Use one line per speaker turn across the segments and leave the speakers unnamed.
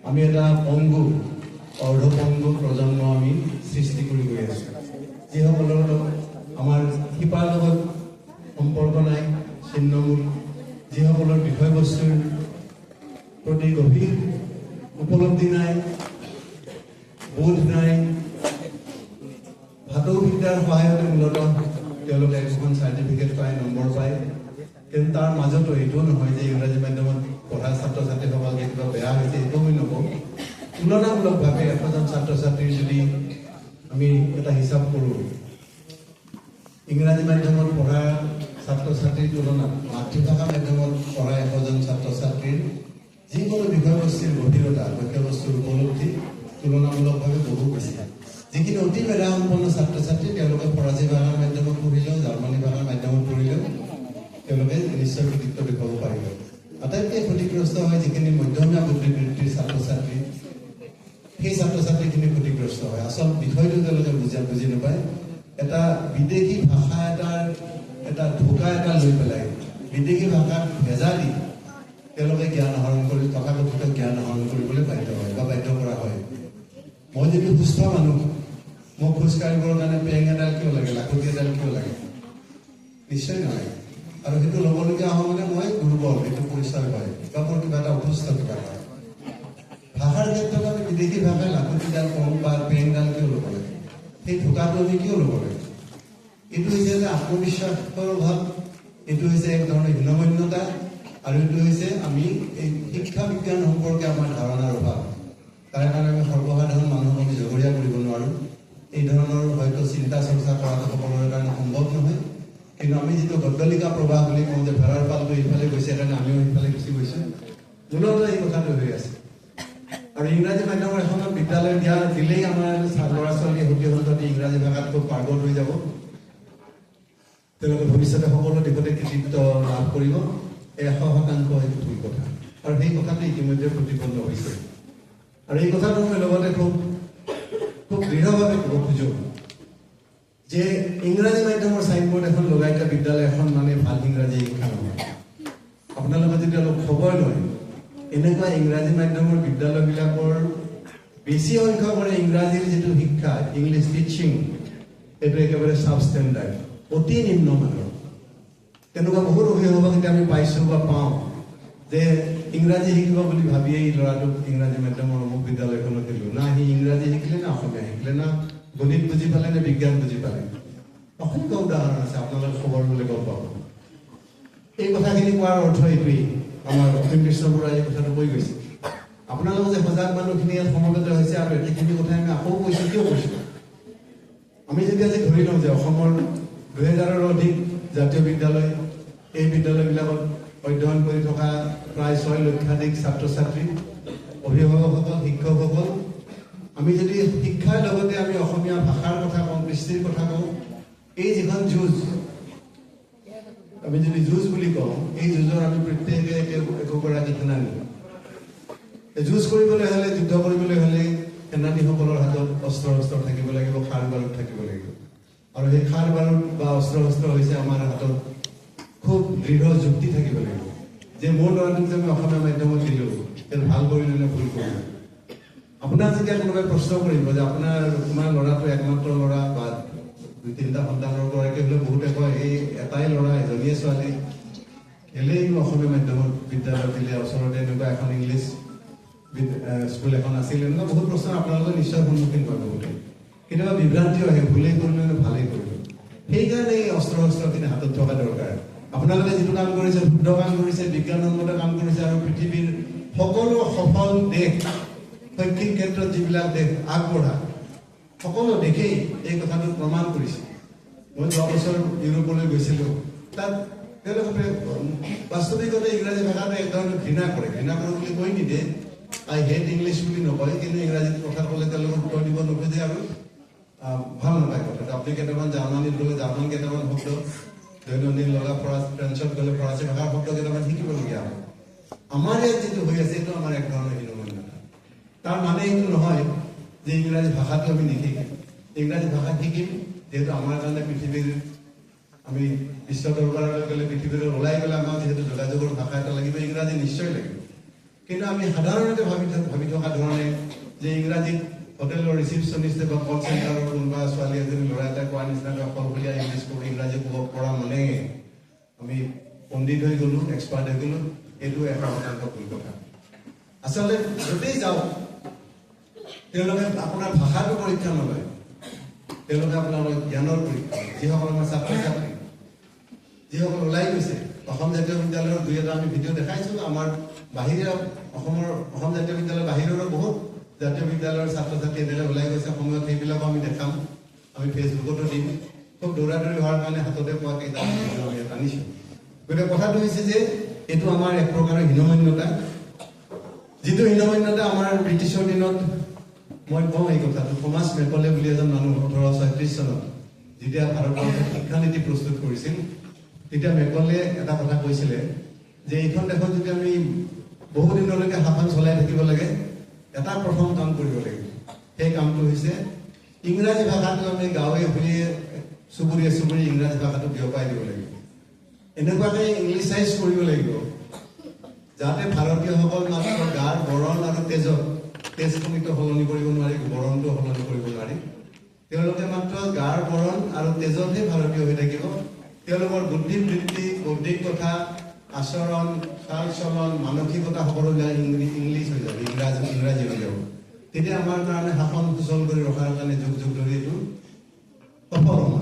আমি এটা পংগু অৰ্ধপংগু প্ৰজন্ম আমি সৃষ্টি কৰি গৈ আছো, যিসকলৰ আমাৰ শিপাৰ লগত সম্পৰ্ক নাই, ছিন্নমূল, যিসকলৰ বিষয়বস্তুৰ প্ৰতি গভীৰ উপলব্ধি নাই, বোধ নাই, ভাতৌ বিদ্যাৰ সহায়তে মূলতঃ তেওঁলোকে এখন চাৰ্টিফিকেট পায়, নম্বৰ পায়। কিন্তু তাৰ মাজতো এইটোও নহয় যে ইংৰাজী মাধ্যমত পঢ়া ছাত্ৰ ছাত্ৰীসকল কিবা বেয়া হৈছে, এইটো আমি নকওঁ। তুলনামূলকভাৱে 100জন ছাত্ৰ ছাত্ৰীৰ যদি আমি এটা হিচাপ কৰোঁ, ইংৰাজী মাধ্যমত পঢ়া ছাত্ৰ ছাত্ৰীৰ তুলনাত মাতৃভাষা মাধ্যমত পঢ়া 100জন ছাত্ৰ ছাত্ৰীৰ যিকোনো বিষয়বস্তুৰ গভীৰতা, বিষয়বস্তুৰ উপলব্ধি তুলনামূলকভাৱে বহু বেছি। যিখিনি অতি মেধাসম্পন্ন ছাত্ৰ ছাত্ৰী তেওঁলোকে ফৰাচী ভাষাৰ মাধ্যমত পঢ়িলেও, জাৰ্মানী ভাষাৰ মাধ্যমত পঢ়িলেও তেওঁলোকে নিশ্চয় কৃতিত্ব দেখুৱাব পাৰিব। আটাইতকৈ ক্ষতিগ্ৰস্ত হয় যিখিনি মধ্যমীয়া বুদ্ধিবৃত্তিৰ ছাত্ৰ ছাত্ৰী, সেই ছাত্ৰ ছাত্ৰীখিনি ক্ষতিগ্ৰস্ত হয়। আচল বিষয়টো তেওঁলোকে বুজি নাপায়। এটা বিদেশী ভাষা এটা ঢোকা এটা লৈ পেলাই বিদেশী ভাষাত ভেজা দি তেওঁলোকে জ্ঞান আহৰণ কৰি তথাকথিত জ্ঞান আহৰণ কৰিবলৈ বাধ্য হয় বা বাধ্য কৰা হয়। মই যদি সুস্থ মানুহ, মোক খোজকাঢ়িবৰ কাৰণে পেং এডাল কিয় লাগে, লাখুটি এডাল কিয় লাগে? নিশ্চয় নালাগে। আৰু সেইটো ল'বলগীয়া হয় মানে মই দুৰ্বল, সেইটো পৰিচয় হয় বা মোৰ কিবা এটা অসুস্থ কিবা হয়। ভাষাৰ ক্ষেত্ৰত আমি বিদেশী ভাষাই লাখুটিডাল কওঁ বা পেংডাল কিয় ল'ব লাগে? সেই ঢোকাটো আমি কিয় ল'ব লাগে? এইটো হৈছে যে আত্মবিশ্বাসৰ অভাৱ, এইটো হৈছে এক ধৰণৰ হীনমন্যতা, আৰু এইটো হৈছে আমি এই শিক্ষা বিজ্ঞান সম্পৰ্কে আমাৰ ধাৰণাৰ অভাৱ। তাৰ কাৰণে আমি সৰ্বসাধাৰণ মানুহক আমি জগৰীয়া কৰিব নোৱাৰোঁ। এই ধৰণৰ হয়তো চিন্তা চৰ্চা কৰাটো সকলোৰে কাৰণে সম্ভৱ নহয়। কিন্তু আমি যিটো গদ্দলিকা প্ৰবাহ বুলি কওঁ যে ভেড়াৰ পালটো ইফালে গৈছে কাৰণে আমিও সিফালে গুচি গৈছোঁ, মূলতঃ এই কথাটো হৈ আছে। আৰু ইংৰাজী মাধ্যমৰ এখন বিদ্যালয় দিলেই আমাৰ ল'ৰা ছোৱালী সতি ইংৰাজী ভাষাত খুব পাৰ্গত হৈ যাব, তেওঁলোকে ভৱিষ্যতে সকলো দিশতে কৃতিত্ব লাভ কৰিব। 100% সেইটো ভুল কথা, আৰু সেই কথাটো ইতিমধ্যে প্ৰতিপন্ন হৈছে। আৰু এই কথাটো মই লগতে খুব দৃঢ়ভাৱে ক'ব খোজোঁ যে ইংৰাজী মাধ্যমৰ চাইনবোৰ্ড এখন লগাই দিয়া বিদ্যালয় এখন মানে ভাল ইংৰাজী শিক্ষা নহয়। আপোনালোকে যদি অলপ খবৰ লয়, এনেকুৱা ইংৰাজী মাধ্যমৰ বিদ্যালয়বিলাকৰ বেছি সংখ্যকৰে ইংৰাজীৰ যিটো শিক্ষা, ইংলিছ টিচিং, এইটো একেবাৰে ছাবষ্টেণ্ডাৰ্ড, অতি নিম্নমানৰ। তেনেকুৱা বহুত অভিভাৱক এতিয়া আমি পাইছোঁ বা পাওঁ যে ইংৰাজী শিকিব বুলি ভাবিয়েই ল'ৰাটোক ইংৰাজী মাধ্যমৰ অমুক বিদ্যালয়খনত দিলোঁ। না সি ইংৰাজী শিকিলে, না অসমীয়া শিকিলে, না গণিত বুজি পালে, নে বিজ্ঞান বুজি পালে। অসংখ্য উদাহৰণ আছে, আপোনালোকে খবৰ ল'লে গম পাব। এই কথাখিনি কোৱাৰ অৰ্থ এইটোৱেই, আমাৰ অসীম কৃষ্ণ বৰুৱাই এই কথাটো কৈ গৈছে। আপোনালোকে যে সজাগ মানুহখিনি ইয়াত সমবেত হৈছে, আৰু একেখিনি কথাই আমি আকৌ কৈছোঁ, কিয় কৈছোঁ? আমি যেতিয়া যে ধৰি লওঁ যে অসমৰ 2000ৰো অধিক জাতীয় বিদ্যালয়, এই বিদ্যালয়বিলাকত অধ্যয়ন কৰি থকা প্ৰায় 6 লক্ষাধিক ছাত্ৰ ছাত্ৰী, অভিভাৱকসকল, শিক্ষকসকল, আমি যদি শিক্ষাৰ লগতে আমি অসমীয়া ভাষাৰ কথা কওঁ, কৃষ্টিৰ কথা কওঁ, এই যিখন যুঁজ, আমি যদি যুঁজ বুলি কওঁ, এই যুঁজৰ আমি প্ৰত্যেকে একোগৰাকী সেনানী। যুঁজ কৰিবলৈ হ'লে, যুদ্ধ কৰিবলৈ হ'লে সেনানীসকলৰ হাতত অস্ত্ৰ থাকিব লাগিব, খাৰ বাৰুদ থাকিব লাগিব। আৰু সেই খাৰ বাৰুদ বা অস্ত্ৰ হৈছে আমাৰ হাতত খুব দৃঢ় যুক্তি থাকিব লাগিব যে মোৰ ল'ৰাটোক যে আমি অসমীয়া মাধ্যমত দিলোঁ, তেওঁ ভাল কৰিলে নে ভুল কৰিলে। আপোনাৰ যেতিয়া কোনোবাই প্ৰশ্ন কৰিব যে তোমাৰ ল'ৰাটো একমাত্ৰ ল'ৰা বা 2-3টা সন্তানৰ গৰাকী হ'লে বহুতে কয় এই এটাই ল'ৰা, এজনীয়ে ছোৱালী, কেলেই অসমীয়া মাধ্যমত বিদ্যালয় দিলে, ওচৰতে এনেকুৱা এখন ইংলিছ স্কুল এখন আছিল। এনেকুৱা বহুত প্ৰশ্ন আপোনালোকে নিশ্চয় সন্মুখীন হয় বহুতে। কেতিয়াবা বিভ্ৰান্তিও আহে, ভুলেই কৰিলোঁ নে ভালেই কৰিলোঁ। সেইকাৰণে এই অস্ত্ৰখিনি হাতত থকা দৰকাৰ। আপোনালোকে যিটো কাম কৰিছে, শুদ্ধ কাম কৰিছে, বিজ্ঞানসন্মত কাম কৰিছে, আৰু পৃথিৱীৰ সকলো সফল দেশ, শৈক্ষিক ক্ষেত্ৰত যিবিলাক দেশ আগবঢ়া, সকলো দেশেই এই কথাটো প্ৰমাণ কৰিছে। মই 10 বছৰ ইউৰোপলৈ গৈছিলোঁ, তাত তেওঁলোকে বাস্তৱিকতে ইংৰাজী ভাষাটো এক ধৰণৰ ঘৃণা কৰে বুলি কৈ নিদিয়ে, আই হেট ইংলিছ বুলি নকয়, কিন্তু ইংৰাজীত কথা ক'লে তেওঁলোকে উত্তৰ দিব নোখোজে আৰু ভাল নাপায় কথাটো। আপুনি কেইটামান জাৰ্মানীত গ'লে জাৰ্মান কেইটামান শব্দ, দৈনন্দিন লগা ফ্ৰেঞ্চত গ'লে ফৰাচী ভাষাৰ শব্দ কেইটামান শিকিবলগীয়া হয়। আমাৰ ইয়াত যিটো হৈ আছে, এইটো আমাৰ এক ধৰণৰ হীনমন্যতা। তাৰ মানে এইটো নহয় যে ইংৰাজী ভাষাটো আমি নিশিকিম। ইংৰাজী ভাষা শিকিম, যিহেতু আমাৰ কাৰণে পৃথিৱীৰ, আমি বিশ্ব দৰবাৰলৈ গ'লে, পৃথিৱীলৈ ওলাই গ'লে আমাৰ যিহেতু যোগাযোগৰ ভাষা এটা লাগিব, ইংৰাজী নিশ্চয় লাগিব। কিন্তু আমি সাধাৰণতে ভাবি থকা ধৰণে যে ইংৰাজীত হোটেলৰ ৰিচিপশ্যনিষ্ট বা কল চেণ্টাৰৰ কোনোবা ছোৱালী এজনী ল'ৰা এটা কোৱাৰ নিচিনাকৈ অকলশৰীয়া ইংৰাজী ক'ব পৰা মানে আমি পণ্ডিত হৈ গ'লো, এক্সপাৰ্ট হৈ গ'লো। এইটো 100% ভুল কথা। আচলতে য'তেই যাওক তেওঁলোকে আপোনাৰ ভাষাটো পৰীক্ষা নলয়, তেওঁলোকে আপোনালোকৰ জ্ঞানৰ পৰীক্ষা। যিসকল আমাৰ ছাত্ৰ ছাত্ৰী যিসকল ওলাই গৈছে, অসম জাতীয় বিদ্যালয়ৰ 2-এটা আমি ভিডিঅ' দেখাইছোঁ। আমাৰ বাহিৰা অসম জাতীয় বিদ্যালয়ৰ বাহিৰৰো বহুত জাতীয় বিদ্যালয়ৰ ছাত্ৰ ছাত্ৰী এনেকৈ ওলাই গৈছে সময়ত, সেইবিলাকো আমি দেখাম, আমি ফেচবুকতো দিম। খুব দৌৰা-দৌৰি হোৱাৰ কাৰণে হাততে পোৱা কেইটা ভিডিঅ' আমি আনিছোঁ। গতিকে কথাটো হৈছে যে এইটো আমাৰ এক প্ৰকাৰৰ হীনমন্যতা, যিটো হীনমন্যতা আমাৰ ব্ৰিটিছৰ দিনত, মই কওঁ এই কথাটো, থমাছ মেকলে বুলি এজন মানুহ 1836 চনত যেতিয়া ভাৰতবৰ্ষত শিক্ষানীতি প্ৰস্তুত কৰিছিল, তেতিয়া মেকলে এটা কথা কৈছিলে যে এইখন দেশত যদি আমি বহুদিনলৈকে শাসন চলাই থাকিব লাগে, এটা প্ৰথম কাম কৰিব লাগিব। সেই কামটো হৈছে ইংৰাজী ভাষাটো আমি গাঁৱে ভূঞে চুবুৰীয়ে ইংৰাজী ভাষাটো বিয়পাই দিব লাগিব। এনেকুৱাকৈ ইংলিছাইজ কৰিব লাগিব যাতে ভাৰতীয়সকল মাত্ৰ গাৰ বৰণ আৰু তেজখনিটো সলনি কৰিব নোৱাৰি, বৰণটো সলনি কৰিব নোৱাৰি। তেওঁলোকে মাত্ৰ গাৰ বৰণ আৰু তেজতহে ভাৰতীয় হৈ থাকিব। তেওঁলোকৰ বুদ্ধিবৃত্তি, বৌদ্ধিক কথা, আচৰণ, চাল চলন, মানসিকতা সকলোবিলাক ইংলিছ হৈ যাব, ইংৰাজী হৈ যাব। তেতিয়া আমাৰ কাৰণে শাসন সুচল কৰি ৰখাৰ কাৰণে যুগ যুগ ধৰি এইটো সফল হ'ব।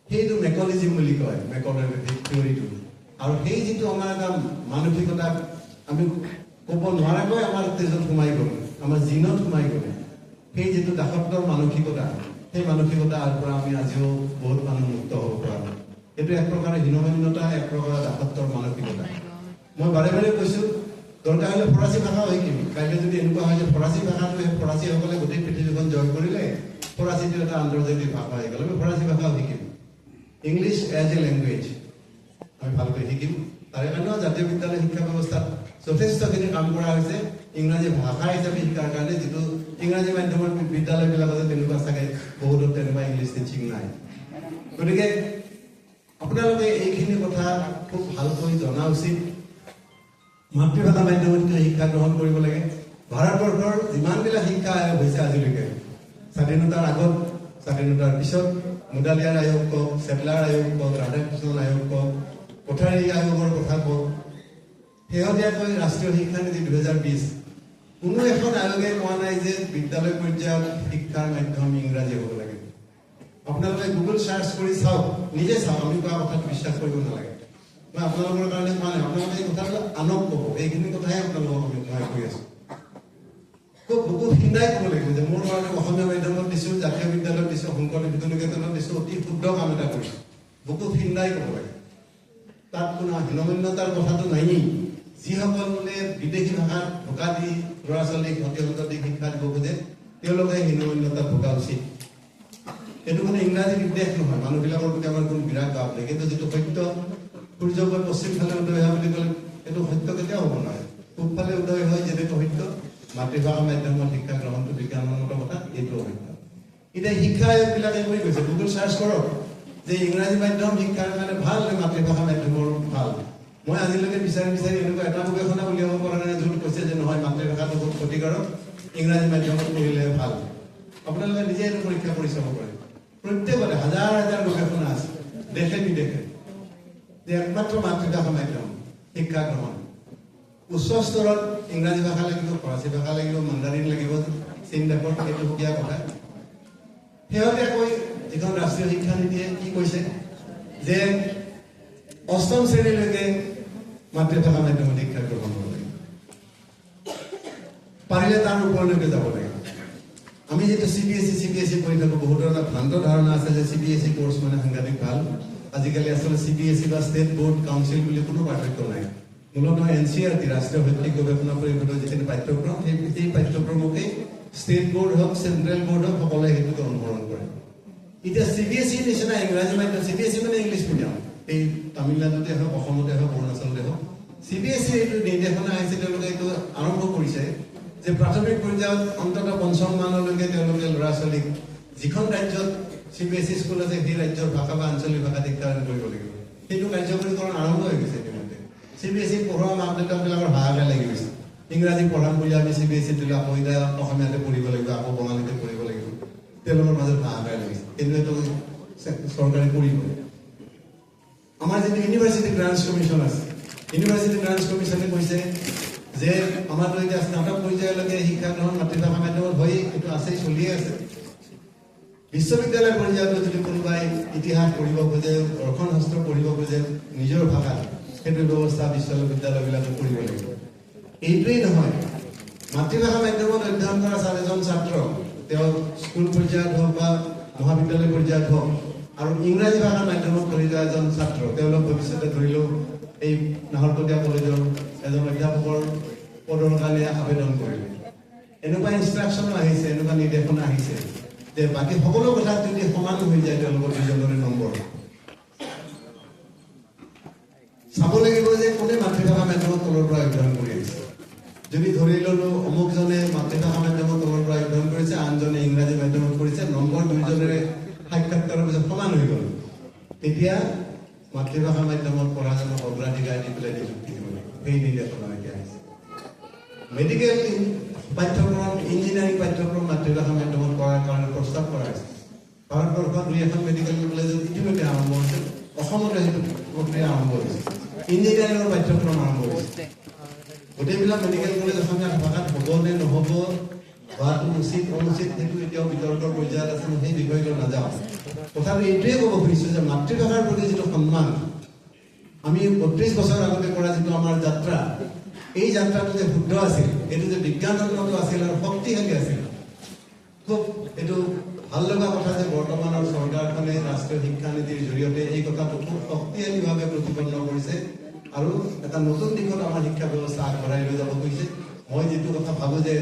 সেইটো মেকলিজিম বুলি কয়, মেকলৰ থিয়ৰিটো। আৰু সেই যিটো আমাৰ এটা মানসিকতা আমি ক'ব নোৱাৰাকৈ আমাৰ তেজত সোমাই গ'ল, আমাৰ জিনত সোমাই গ'ল, সেই যিটো দাসত্বৰ মানসিকতা, সেই মানসিকতাৰ পৰা আমি আজিও বহুত মানুহ মুক্ত হ'ব পৰা নাই। এইটো এক প্ৰকাৰৰ হীনমন্যতা, এক প্ৰকাৰৰ দাসত্বৰ মানসিকতা। মই বাৰে বাৰে কৈছোঁ, দৰকাৰ হ'লে ফৰাচী ভাষাও শিকিম। কাইলৈ যদি এনেকুৱা হয় যে ফৰাচী ভাষাটো ফৰাচীসকলে গোটেই পৃথিৱীখন জয় কৰিলে, ফৰাচীটো এটা আন্তৰ্জাতিক ভাষা হৈ গ'ল, আমি ফৰাচী ভাষাও শিকিম। ইংলিছ এজ এ লেংগুৱেজ আমি ভালকৈ শিকিম। তাৰে কাৰণেও জাতীয় বিদ্যালয় শিক্ষা ব্যৱস্থাত যথেষ্টখিনি কাম কৰা হৈছে ইংৰাজী ভাষা হিচাপে শিকাৰ কাৰণে, যিটো ইংৰাজী মাধ্যমৰ বিদ্যালয়বিলাকতে তেনেকুৱা চাগে বহুতো তেনেকুৱা ইংলিছ টিচিং নাই। গতিকে আপোনালোকে এইখিনি কথা খুব ভালকৈ জনা উচিত। মাতৃভাষা মাধ্যমত শিক্ষা গ্ৰহণ কৰিব লাগে। ভাৰতবৰ্ষৰ যিমানবিলাক শিক্ষা আয়োগ হৈছে আজিলৈকে, স্বাধীনতাৰ আগত, স্বাধীনতাৰ পিছত, মুডালিয়াৰ আয়োগ কওক, চেটলাৰ আয়োগ কওক, ৰাধাকৃষ্ণন আয়োগ কওক, কোঠাৰী আয়োগৰ কথা কওক, শেহতীয়াকৈ ৰাষ্ট্ৰীয় শিক্ষানীতি 2020, কোনো এখন আয়োগে কোৱা নাই যে বিদ্যালয় পৰ্যায়ত শিক্ষাৰ মাধ্যম ইংৰাজী হ'ব লাগে। আপোনালোকে গুগল চাৰ্চ কৰি চাওক, নিজে চাওক, আমি কোৱা কথাটো বিশ্বাস কৰিব নালাগে। মই আপোনালোকৰ কাৰণে কোৱা নাই, আপোনালোকে এই কথাটো আনক ক'ব। এইখিনি কথাহে আপোনালোকক আমি কৈ আছোঁ। খুব বুকু ফিন্দাই ক'ব লাগিব যে মোৰ কাৰণে অসমীয়া মাধ্যমত দিছোঁ, জাতীয় বিদ্যালয়ত দিছোঁ, শংকৰদেৱ বিদ্যালয়ত দিছোঁ, অতি শুদ্ধ কাম এটা কৰিছোঁ। বুকু ফিন্দাই ক'ব লাগে। তাত কোনো হীনমন্যতাৰ কথাটো নায়েই। যিসকলে বিদেশী ভাষাত ঢোকা দি ল'ৰা ছোৱালীক অতি শিক্ষা দিব খোজে, তেওঁলোকে হীনমন্যতাত ভোগা উচিত। এইটো কোনো ইংৰাজী বিদ্বেষ নহয়, মানুহবিলাকৰ প্ৰতি আমাৰ কোনো বিৰাট ভাৱ নাই। কিন্তু যিটো সত্য, সূৰ্যকৈ পশ্চিম ফালে উদয় হয় বুলি ক'লে এইটো সত্য কেতিয়াও হ'ব নোৱাৰে। পূবফালে উদয় হয় যেনেকৈ সত্য, মাতৃভাষা মাধ্যমত শিক্ষা গ্ৰহণটো বিজ্ঞানসন্মত কথা, এইটো সত্য। এতিয়া শিক্ষা আয়োগবিলাকে কৰি গৈছে, গুগল চাৰ্চ কৰক যে ইংৰাজী মাধ্যম শিক্ষাৰ কাৰণে ভাল নে মাতৃভাষা মাধ্যমৰ ভাল। মই আজিলৈকে বিচাৰি এনেকুৱা এটা গৱেষণা উলিয়াব পৰা নাই যোন কৈছে যে নহয় মাতৃভাষাটো বহুত ক্ষতিকাৰক, ইংৰাজী মাধ্যমত পঢ়িলে ভাল। আপোনালোকে নিজে এইটো পৰীক্ষা কৰি চাব পাৰে। প্ৰত্যেকতে হাজাৰ হাজাৰ গৱেষণা আছে দেশে বিদেশে যে একমাত্ৰ মাতৃভাষা মাধ্যম শিক্ষা গ্ৰহণ। উচ্চ স্তৰত ইংৰাজী ভাষা লাগিব, ফৰাচী ভাষা লাগিব, মাণ্ডাৰিন লাগিব, চীন দেশৰ সেইটো সুকীয়া কথা। শেহতীয়াকৈ যিখন ৰাষ্ট্ৰীয় শিক্ষানীতিয়ে কি কৈছে যে 8ম শ্ৰেণীলৈকে মাতৃভাষা মাধ্যমত শিক্ষা গ্ৰহণ কৰিব লাগে, পাৰিলে তাৰ ওপৰলৈকে যাব লাগে। আমি যিটো CBSE পঢ়ি থাকোঁ, বহুতৰ এটা ভ্ৰান্ত ধাৰণা আছে যে CBSE কোৰ্চ মানে সাংঘাতিক ভাল। আজিকালি আচলতে CBSE বা ষ্টেট বোৰ্ড কাউন্সিল বুলি কোনো পাৰ্থক্য নাই। মূলত NCERT ৰাষ্ট্ৰীয় শৈক্ষিক গৱেষণা পৰিষদৰ যিখিনি পাঠ্যক্ৰম, সেই পাঠ্যক্ৰমকেই ষ্টেট বোৰ্ড হওক, চেণ্ট্ৰেল বোৰ্ড হওক, সকলোৱে সেইটোকে অনুসৰণ কৰে। এতিয়া CBSE নিচিনা ইংৰাজী মাধ্যম, CBSE মানে ইংলিছ মিডিয়াম, এই তামিলনাডুতে হওক, অসমতে হওক, অৰুণাচলতে হওক, CBSE এইটো নিৰ্দেশনা আহিছে, তেওঁলোকে এইটো আৰম্ভ কৰিছে যে প্ৰাথমিক পৰ্যায়ত অন্ততঃ 5ম মানলৈকে তেওঁলোকে ল'ৰা ছোৱালীক যিখন ৰাজ্যত CBSE স্কুল আছে সেই ৰাজ্যৰ ভাষা বা আঞ্চলিক ভাষাত শিক্ষাদান কৰিব লাগিব। সেইটো কাৰ্যকৰীকৰণ আৰম্ভ হৈ গৈছে ইতিমধ্যে। CBSE পঢ়োৱা মাক দেউতাকবিলাকৰ হাহাকাৰ লাগি গৈছে ইংৰাজী পঢ়াম বুলি আমি CBSE দিলে আকৌ এতিয়া অসমীয়াতে পঢ়িব লাগিব, আকৌ বঙালীতে পঢ়িব লাগিব। তেওঁলোকৰ মাজত হাহাকাৰ লাগিছে, কিন্তু এইটো চৰকাৰে কৰিব। আমাৰ যিটো ইউনিভাৰ্চিটি গ্ৰাণ্টছ কমিশ্যন আছে, ইউনিভাৰ্চিটি গ্ৰাণ্টছ কমিশ্যনে কৈছে যে আমাৰতো এতিয়া স্নাতক পৰ্যায়লৈকে শিক্ষা গ্ৰহণ মাতৃভাষা মাধ্যমত হৈ এইটো আছেই, চলিয়ে আছে। বিশ্ববিদ্যালয় পৰ্যায়তো যদি কোনোবাই ইতিহাস পঢ়িব খোজে, দৰ্শন শাস্ত্ৰ পঢ়িব খোজে নিজৰ ভাষাত, সেইটো ব্যৱস্থা বিশ্ববিদ্যালয়বিলাকে কৰিব লাগিব। এইটোৱেই নহয়, মাতৃভাষা মাধ্যমত অধ্যয়ন কৰা এজন ছাত্ৰ তেওঁ স্কুল পৰ্যায়ত হওক বা মহাবিদ্যালয় পৰ্যায়ত হওক, আৰু ইংৰাজী ভাষা মাধ্যমত পঢ়ি যোৱা এজন ছাত্ৰ তেওঁলোক ভৱিষ্যতে ধৰিলেও এই নাহৰকটীয়া কলেজৰ এজন অধ্যাপকৰ পদৰ কাৰণে আবেদন কৰিলে। এনেকুৱা ইনষ্ট্ৰাকশ্যনো আহিছে, এনেকুৱা নিৰ্দেশনা আহিছে যে বাকী সকলো কথাত যদি সমান হৈ যায় তেওঁলোকৰ দুজনৰে নম্বৰ, চাব লাগিব যে কোনে মাতৃভাষা মাধ্যমত তলৰ পৰা অধ্যয়ন কৰি আহিছে। যদি ধৰি ললো অমুকজনে মাতৃভাষা মাধ্যমত তলৰ পৰা অধ্যয়ন কৰিছে, আনজনে ইংৰাজী মাধ্যমত কৰিছে, নম্বৰ দুইজনেৰে সাক্ষাৎকাৰৰ পিছত সমান হৈ গ'ল, তেতিয়া মাতৃভাষা মাধ্যমত পঢ়াজনক অগ্ৰাধিকাৰ দি পেলাই নিযুক্তি দিব লাগিব। সেই নিৰ্দেশনা এতিয়া আহিছে। মেডিকেল পাঠ্যক্ৰম, ইঞ্জিনিয়াৰিং পাঠ্যক্ৰম মাতৃভাষা মাধ্যমত কৰাৰ কাৰণে প্ৰস্তাৱ কৰা হৈছে। ভাৰতবৰ্ষত 2-এখন মেডিকেল কলেজত ইতিমধ্যে আৰম্ভ হৈছে, অসমতো সেইটো প্ৰক্ৰিয়া আৰম্ভ হৈছে। ইঞ্জিনিয়াৰিঙৰ পাঠ্যক্ৰম আৰম্ভ হৈছে। গোটেইবিলাক মেডিকেল কলেজ অসমীয়া ভাষাত হ'ব নে নহ'ব, হোৱাটো উচিত অনুচিত, সেইটো এতিয়াও বিতৰ্কৰ পৰ্যায়ত আছে, সেই বিষয়টো নাযাওঁ। কথাটো এইটোৱে ক'ব খুজিছোঁ যে মাতৃভাষাৰ প্ৰতি যিটো সন্মান, আমি 32 বছৰ আগতে কৰা যিটো আমাৰ যাত্ৰা, এই যাত্ৰাটো যে শুদ্ধ আছিল, এইটো যে বিজ্ঞানসন্মত আছিল আৰু শক্তিশালী আছিল, খুব এইটো ভাল লগা কথা যে বৰ্তমানৰ চৰকাৰখনে ৰাষ্ট্ৰীয় শিক্ষানীতিৰ জৰিয়তে এই কথাটো খুব শক্তিশালীভাৱে প্ৰতিপন্ন কৰিছে আৰু এটা নতুন দিশত আমাৰ শিক্ষা ব্যৱস্থা আগবঢ়াই লৈ যাব খুজিছে। মই যিটো কথা ভাবোঁ যে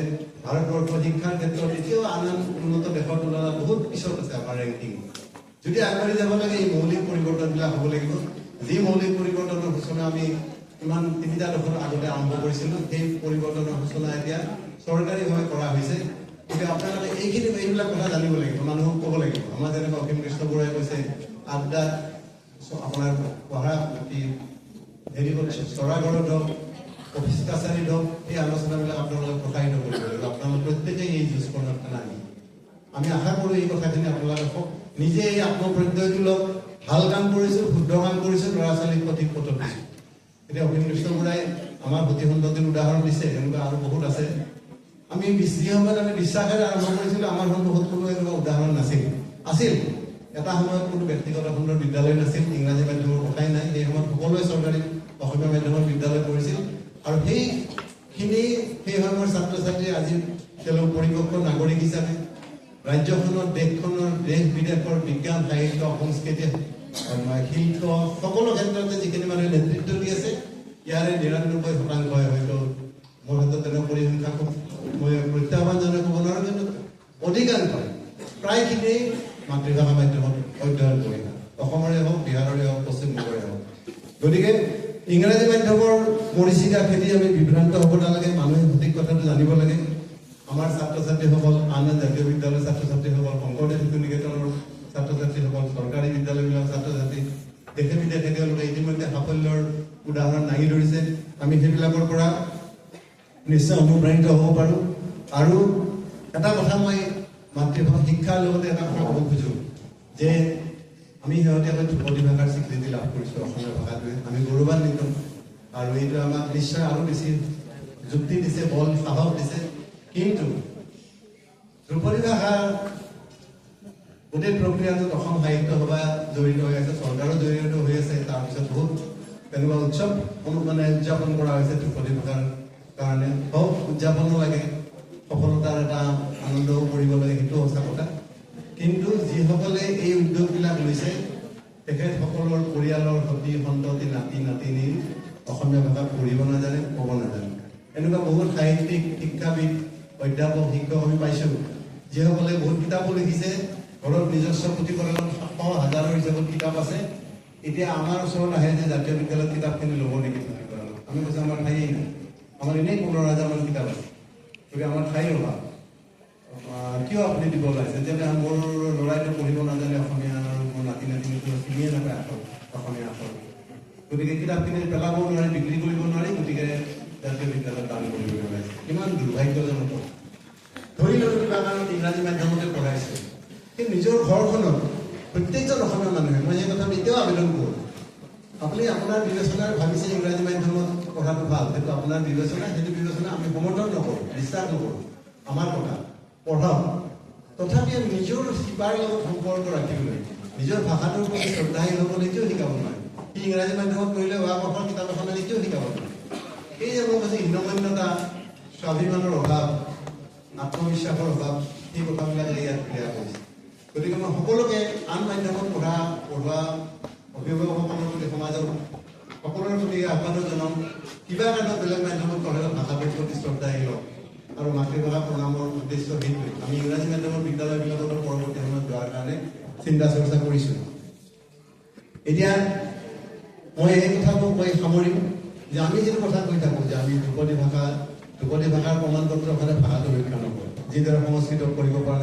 ভাৰতবৰ্ষ শিক্ষাৰ ক্ষেত্ৰত এতিয়াও আন উন্নত দেশৰ তুলনাত বহুত পিছত আছে আমাৰ ৰেংকিং। যদি আগবাঢ়ি যাব লাগে, এই মৌলিক পৰিৱৰ্তনবিলাক হ'ব লাগিব। যি মৌলিক পৰিৱৰ্তনৰ সূচনা আমি ইমান 3টা দশক আগতে আৰম্ভ কৰিছিলোঁ, সেই পৰিৱৰ্তনৰ সূচনা এতিয়া চৰকাৰীভাৱে কৰা হৈছে। গতিকে আপোনালোকে এইবিলাক কথা জানিব লাগিব, মানুহক ক'ব লাগিব। আমাৰ যেনেকৈ অসীম কৃষ্ণ বৰুৱাই কৈছে, আড্ডাত আপোনাৰ পঢ়া হেৰি চৰাঘৰত হওক, অফিচ কাছাৰীত হওক, এই আলোচনাবিলাক আপোনালোকে প্ৰসাৰিত কৰিব লাগিব। আপোনালোক প্ৰত্যেকেই এই যুঁজখনত নামি, আমি আশা কৰোঁ এই কথাখিনি আপোনালোকক নিজে এই আত্মপ্ৰত্যয়টো লওক। ভাল কাম কৰিছোঁ, শুদ্ধ কাম কৰিছোঁ, ল'ৰা ছোৱালীক সঠিক পথত দিছোঁ। এতিয়া অসীম কৃষ্ণ বৰুৱাই আমাৰ সতী সন্ততিৰ উদাহৰণ দিছে, এনেকুৱা আৰু বহুত আছে। আমি যি সময়ত আমি বিশ্বাসেৰে আৰম্ভ কৰিছিলোঁ, আমাৰ সন্মুখত কোনো এনেকুৱা উদাহৰণ নাছিল। আছিল এটা সময়ত কোনো ব্যক্তিগত খণ্ডৰ বিদ্যালয় নাছিল, ইংৰাজী মাধ্যমৰ কথাই নাই। সেই সময়ত সকলোৱে চৰকাৰী অসমীয়া মাধ্যমৰ বিদ্যালয় পঢ়িছিল, আৰু সেই সময়ৰ ছাত্ৰ ছাত্ৰী আজি তেওঁলোক পৰিপক্ক নাগৰিক হিচাপে ৰাজ্যখনৰ, দেশখনৰ, দেশ বিদেশৰ বিজ্ঞান, সাহিত্য, সংস্কৃতি, শিল্প সকলো ক্ষেত্ৰতে যিখিনি মানুহে নেতৃত্ব দি আছে, ইয়াৰে 99% হয়তো মোৰ হাতত তেনেকুৱা পৰিসংখ্যা খুব মই প্ৰত্যাহ্বানজনক ক'ব নোৱাৰোঁ, কিন্তু অধিকাংশ প্ৰায়খিনি মাতৃভাষা মাধ্যমত অধ্যয়ন কৰি অসমৰে হওক, বিহাৰৰে হওক, পশ্চিমবংগৰে হওক। গতিকে ইংৰাজী মাধ্যমৰ মৰিচিকা খেদি আমি বিভ্ৰান্ত হ'ব নালাগে। মানুহে সঠিক কথাটো জানিব লাগে। আমাৰ ছাত্ৰ ছাত্ৰীসকল, আন জাতীয় বিদ্যালয়ৰ ছাত্ৰ ছাত্ৰীসকল, শংকৰদেৱ শিশু নিকেতনৰ ছাত্ৰ ছাত্ৰীসকল, চৰকাৰী বিদ্যালয়বিলাকৰ ছাত্ৰ ছাত্ৰী দেশে বিদেশে তেওঁলোকে ইতিমধ্যে সাফল্যৰ উদাহৰণ দাঙি ধৰিছে। আমি সেইবিলাকৰ পৰা নিশ্চয় অনুপ্ৰাণিত হ'ব পাৰোঁ। আৰু এটা কথা মই মাতৃভাষা শিক্ষাৰ লগতে এটা কথা ক'ব খোজোঁ যে আমি শেহতীয়াকৈ ধ্ৰুপদী ভাষাৰ স্বীকৃতি লাভ কৰিছোঁ। অসমীয়া ভাষাটোৱে আমি গৌৰৱান্বিত, আৰু এইটো আমাক নিশ্চয় আৰু বেছি যুক্তি দিছে, বল সাহস দিছে। কিন্তু ধ্ৰুপদী ভাষাৰ গোটেই প্ৰক্ৰিয়াটোত অসম সাহিত্য সভা জড়িত হৈ আছে, চৰকাৰো জড়িত হৈ আছে। তাৰপিছত বহুত তেনেকুৱা উৎসৱ উদযাপন কৰা হৈছে ধ্ৰুপদী ভাষাৰ কাৰণে। হওক, উদযাপনো লাগে, সফলতাৰ এটা আনন্দও কৰিব লাগে, সেইটো সঁচা কথা। কিন্তু যিসকলে এই উদ্যোগবিলাক লৈছে, তেখেতসকলৰ পৰিয়ালৰ সতি সন্ততি, নাতি নাতিনী অসমীয়া ভাষা পঢ়িব নাজানে, ক'ব নাজানে। এনেকুৱা বহুত সাহিত্যিক, শিক্ষাবিদ, অধ্যাপক, শিক্ষক আমি পাইছোঁ, যিসকলে বহুত কিতাপো লিখিছে। ঘৰত নিজস্ব পুথিভঁৰালত 100,000 হিচাপত কিতাপ আছে। এতিয়া আমাৰ ওচৰত আহে যে জাতীয় বিদ্যালয়ত কিতাপখিনি ল'ব নেকি পুথিভঁৰালত। আমি কৈছোঁ আমাৰ ঠায়েই নাই, আমাৰ এনেই 15,000 মান কিতাপ আছে, গতিকে আমাৰ ঠাইৰ অভাৱ। কিয় আপুনি দিব লাগিছে? যেতিয়া মোৰ ল'ৰাইটো পঢ়িব নাজানে অসমীয়া, আৰু মোৰ নাতি নাতিনীটো চিনিয়ে নাপায় অসমীয়া আখৰ। গতিকে কিতাপখিনি পেলাব নোৱাৰি, বিক্ৰী কৰিব নোৱাৰি। গতিকে জাতীয় বিদ্যালয়ত দান কৰিব ওলাইছে। কিমান দুৰ্ভাগ্যজনক। ধৰি লওক কিবা কাৰণত ইংৰাজী মাধ্যমতে পঢ়াইছে, কিন্তু নিজৰ ঘৰখনত প্ৰত্যেকজন অসমীয়া মানুহে, মই এই কথা এতিয়াও আবেদন কৰোঁ, আপুনি আপোনাৰ বিবেচনাৰ ভাবিছে ইংৰাজী মাধ্যমত পঢ়াটো ভাল, সেইটো আপোনাৰ বিবেচনা, সেইটো বিবেচনা আমি সমৰ্থন নকৰোঁ, বিশ্বাস নকৰোঁ। আমাৰ কথা পঢ়ক, তথাপিও নিজৰ শিপাৰ লগত সম্পৰ্ক ৰাখিবলৈ, নিজৰ ভাষাটোৰ প্ৰতি শ্ৰদ্ধাশীল হ'ব এতিয়াও শিকাব নোৱাৰে। সি ইংৰাজী মাধ্যমত পঢ়িলে হোৱা কিতাপ এখন এতিয়াও শিকাব নোৱাৰে। এই যে মই কৈছোঁ হীনমন্যতা, স্বাভিমানৰ অভাৱ, আত্মবিশ্বাসৰ অভাৱ, সেই কথাবিলাক ইয়াত ক্লিয়াৰ কৰিছে। গতিকে মই সকলোকে আন মাধ্যমত পঢ়োৱা অভিভাৱকসকলৰ প্ৰতি, সমাজৰ সকলোৰে প্ৰতি আহ্বান জনাম, কিবা কাৰণত বেলেগ মাধ্যমত পঢ়িলে ভাষাটোৰ প্ৰতি শ্ৰদ্ধাশীল হওক। আৰু মাতৃভাষা প্ৰণামৰ উদ্দেশ্য সেইটোৱে। আমি ইংৰাজী মাধ্যমৰ বিদ্যালয়বিলাকত পৰৱৰ্তী সময়ত যোৱাৰ কাৰণে চিন্তা চৰ্চা কৰিছোঁ। এতিয়া মই এই কথাবোৰ কৈ সামৰিম যে আমি যিটো কথা কৈ থাকোঁ যে আমি ধ্ৰুপদী ভাষাৰ প্ৰমাণ পত্ৰ ভাষাটো ৰক্ষা নকৰোঁ, যিদৰে সংস্কৃতক কৰিব পৰা নাই।